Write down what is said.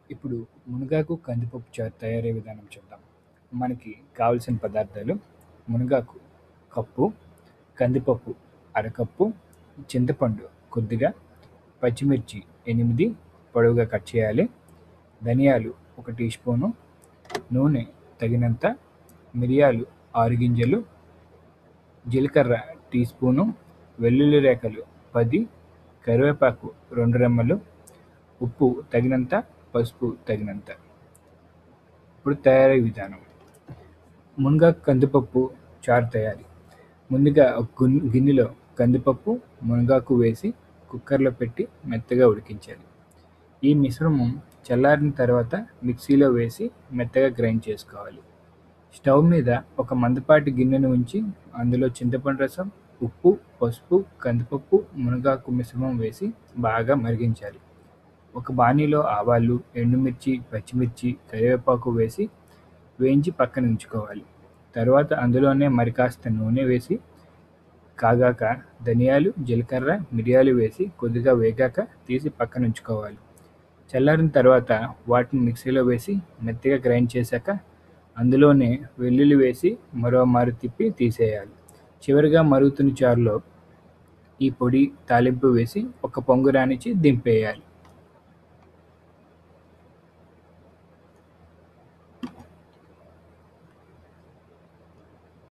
ఇప్పుడు మునగాకు కందిపప్పు చారు తయారీ విధానం చూద్దాం. మనకి కావలసిన పదార్థాలు: మునగాకు కప్పు, కందిపప్పు అరకప్పు, చింతపండు కొద్దిగా, పచ్చిమిర్చి 8 పొడవుగా కట్ చేయాలి, ధనియాలు 1 టీ స్పూను, నూనె తగినంత, మిరియాలు 6 గింజలు, జీలకర్ర టీ స్పూను, వెల్లుల్లి రేఖలు 10, కరివేపాకు 2 రెమ్మలు, ఉప్పు తగినంత, పసుపు తగినంత. ఇప్పుడు తయారీ విధానం: మునగాకు కందిపప్పు చారు తయారీ. ముందుగా ఒక గిన్నెలో కందిపప్పు, మునగాకు వేసి కుక్కర్లో పెట్టి మెత్తగా ఉడికించాలి. ఈ మిశ్రమం చల్లారిన తర్వాత మిక్సీలో వేసి మెత్తగా గ్రైండ్ చేసుకోవాలి. స్టవ్ మీద ఒక మందపాటి గిన్నెను ఉంచి అందులో చింతపండు రసం, ఉప్పు, పసుపు, కందిపప్పు, మునగాకు మిశ్రమం వేసి బాగా మరిగించాలి. ఒక బాణీలో ఆవాలు, ఎండుమిర్చి, పచ్చిమిర్చి, కరివేపాకు వేసి వేయించి పక్కన ఉంచుకోవాలి. తర్వాత అందులోనే మరికాస్త నూనె వేసి కాగాక ధనియాలు, జీలకర్ర, మిరియాలు వేసి కొద్దిగా వేగాక తీసి పక్కన ఉంచుకోవాలి. చల్లారిన తర్వాత వాటిని మిక్సీలో వేసి మెత్తగా గ్రైండ్ చేశాక అందులోనే వెల్లుల్లి వేసి మరో మారు తిప్పి తీసేయాలి. చివరిగా మరుగుతున్న చారులో ఈ పొడి తాలింపు వేసి ఒక పొంగు రానిచ్చి దింపేయాలి.